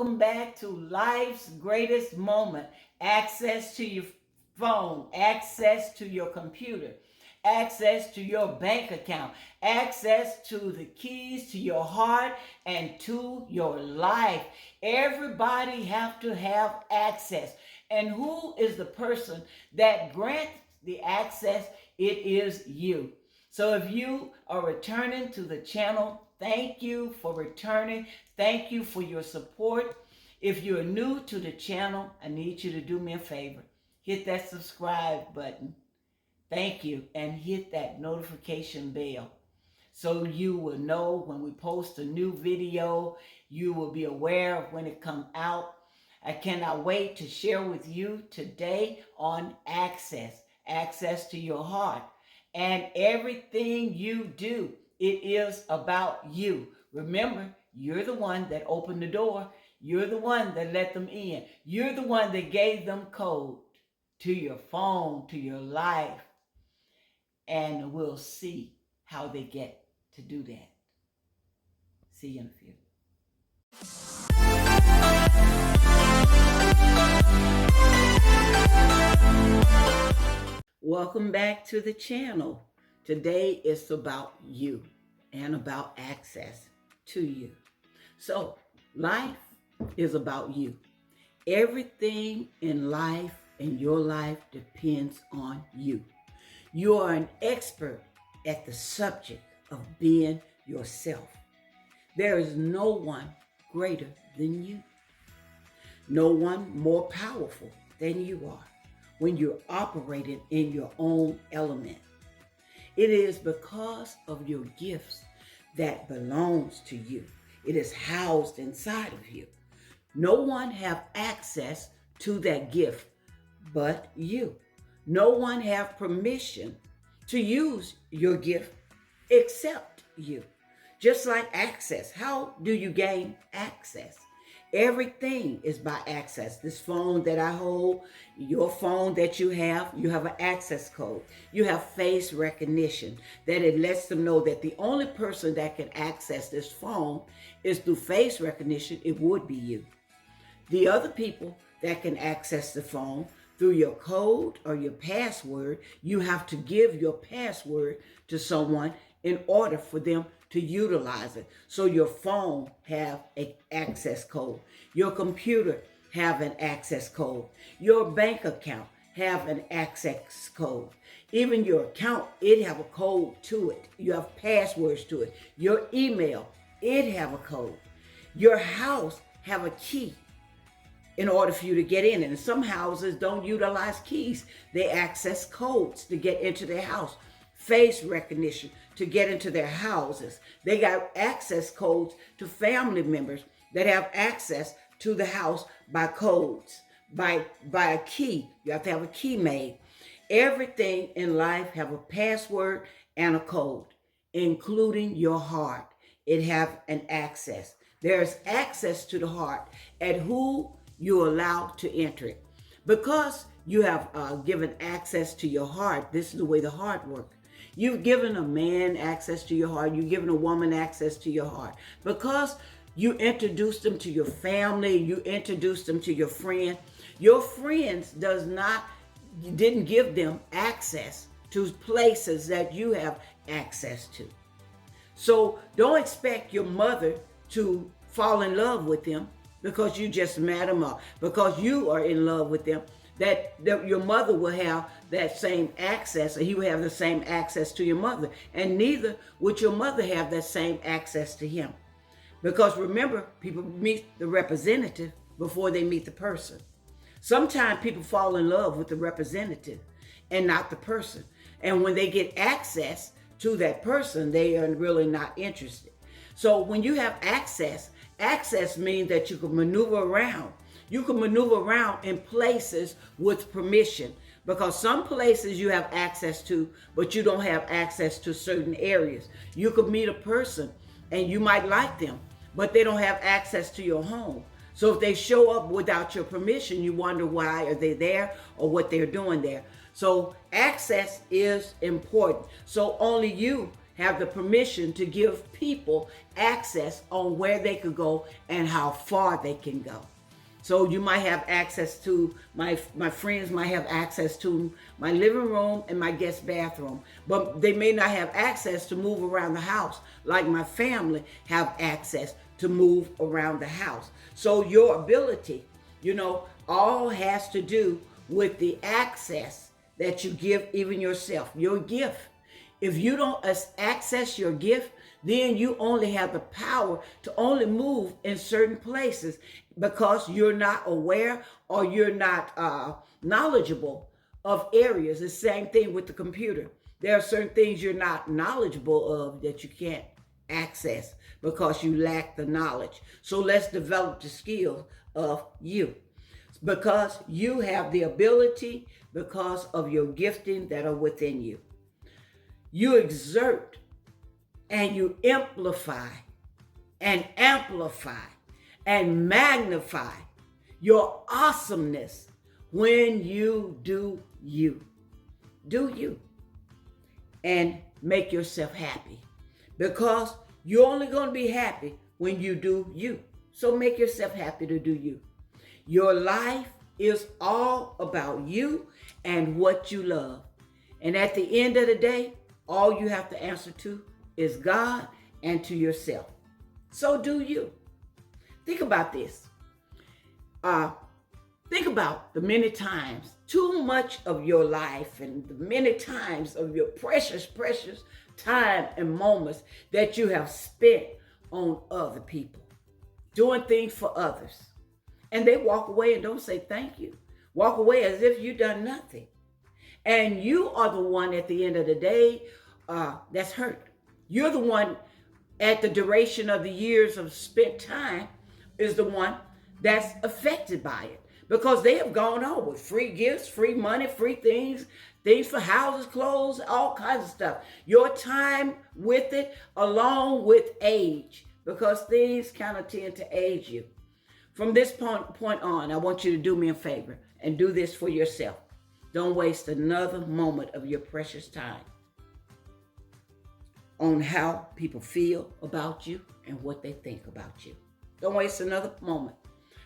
Welcome back to life's greatest moment. Access to your phone, access to your computer, access to your bank account, access to the keys to your heart and to your life. Everybody have to have access. And who is the person that grants the access? It is you. So if you are returning to the channel, thank you for returning. Thank you for your support. If you're new to the channel, I need you to do me a favor. Hit that subscribe button. Thank you. And hit that notification bell so you will know when we post a new video. You will be aware of when it comes out. I cannot wait to share with you today on access to your heart. And everything you do, it is about you. Remember, you're the one that opened the door. You're the one that let them in. You're the one that gave them code to your phone, to your life. And we'll see how they get to do that. See you in a few. Welcome back to the channel. Today is about you and about access to you. So life is about you. Everything in life, in your life, depends on you. You are an expert at the subject of being yourself. There is no one greater than you. No one more powerful than you are when you're operating in your own element. It is because of your gifts that belongs to you. It is housed inside of you. No one have access to that gift but you. No one have permission to use your gift except you. Just like access. How do you gain access? Everything is by access. This phone that I hold, your phone that you have an access code. You have face recognition that it lets them know that the only person that can access this phone is through face recognition. It would be you. The other people that can access the phone through your code or your password, you have to give your password to someone in order for them to utilize it. So your phone have an access code. Your computer have an access code. Your bank account have an access code. Even your account, it have a code to it. You have passwords to it. Your email, it have a code. Your house have a key in order for you to get in. And some houses don't utilize keys. They access codes to get into their house. Face recognition to get into their houses. They got access codes to family members that have access to the house by codes, by a key. You have to have a key made. Everything in life have a password and a code, including your heart. It have an access. There's access to the heart and who you allow to enter it. Because you have given access to your heart, this is the way the heart works. You've given a man access to your heart. You've given a woman access to your heart. Because you introduced them to your family, you introduced them to your friend. Your friends didn't give them access to places that you have access to. So don't expect your mother to fall in love with them because you just met them up. Because you are in love with them, that your mother will have that same access, or he will have the same access to your mother. And neither would your mother have that same access to him. Because remember, people meet the representative before they meet the person. Sometimes people fall in love with the representative and not the person. And when they get access to that person, they are really not interested. So when you have access means that you can maneuver around. You can maneuver around in places with permission, because some places you have access to, but you don't have access to certain areas. You could meet a person and you might like them, but they don't have access to your home. So if they show up without your permission, you wonder why are they there or what they're doing there. So access is important. So only you have the permission to give people access on where they could go and how far they can go. So you might have access to, my friends might have access to my living room and my guest bathroom, but they may not have access to move around the house like my family have access to move around the house. So your ability, all has to do with the access that you give even yourself, your gift. If you don't access your gift, then you only have the power to only move in certain places because you're not aware or you're not knowledgeable of areas. The same thing with the computer. There are certain things you're not knowledgeable of that you can't access because you lack the knowledge. So let's develop the skills of you, because you have the ability because of your gifting that are within you. You exert and you amplify and magnify your awesomeness when you do you. Do you. And make yourself happy, because you're only going to be happy when you do you. So make yourself happy to do you. Your life is all about you and what you love. And at the end of the day, all you have to answer to is God and to yourself. So do you. Think about this. Think about the many times, too much of your life and the many times of your precious time and moments that you have spent on other people, doing things for others. And they walk away and don't say thank you. Walk away as if you've done nothing. And you are the one at the end of the day that's hurt. You're the one at the duration of the years of spent time is the one that's affected by it, because they have gone on with free gifts, free money, free things for houses, clothes, all kinds of stuff. Your time with it, along with age, because things kind of tend to age you. From this point on, I want you to do me a favor and do this for yourself. Don't waste another moment of your precious time on how people feel about you and what they think about you. Don't waste another moment.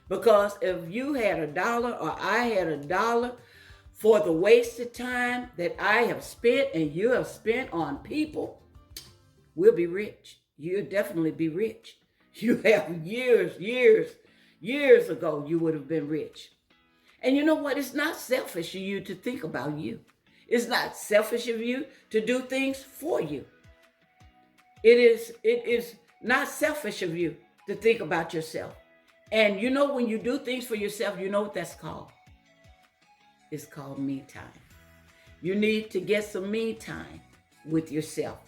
Because if you had $1 or I had $1 for the wasted time that I have spent and you have spent on people, we'll be rich. You'll definitely be rich. You have years ago, you would have been rich. And you know what? It's not selfish of you to think about you. It's not selfish of you to do things for you. It is not selfish of you to think about yourself. And when you do things for yourself, you know what that's called? It's called me time. You need to get some me time with yourself,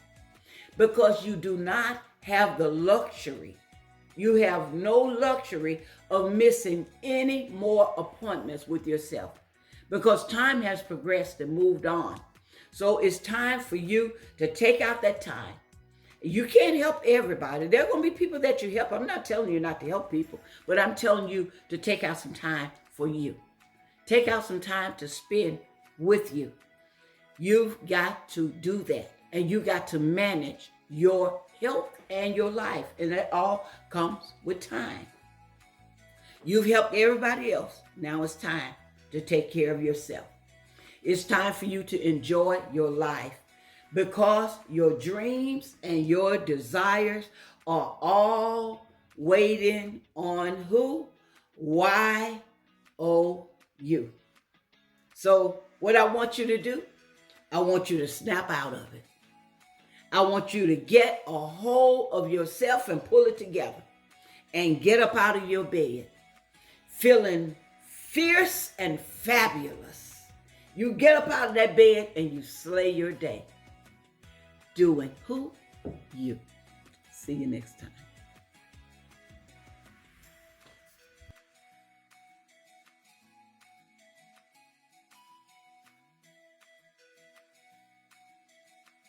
because you do not have the luxury. You have no luxury of missing any more appointments with yourself, because time has progressed and moved on. So it's time for you to take out that time. You can't help everybody. There are going to be people that you help. I'm not telling you not to help people, but I'm telling you to take out some time for you. Take out some time to spend with you. You've got to do that. And you got to manage your health and your life. And that all comes with time. You've helped everybody else. Now it's time to take care of yourself. It's time for you to enjoy your life, because your dreams and your desires are all waiting on who? You. So what I want you to do, I want you to snap out of it. I want you to get a hold of yourself and pull it together and get up out of your bed feeling fierce and fabulous. You get up out of that bed and you slay your day. Doing who? You. See you next time.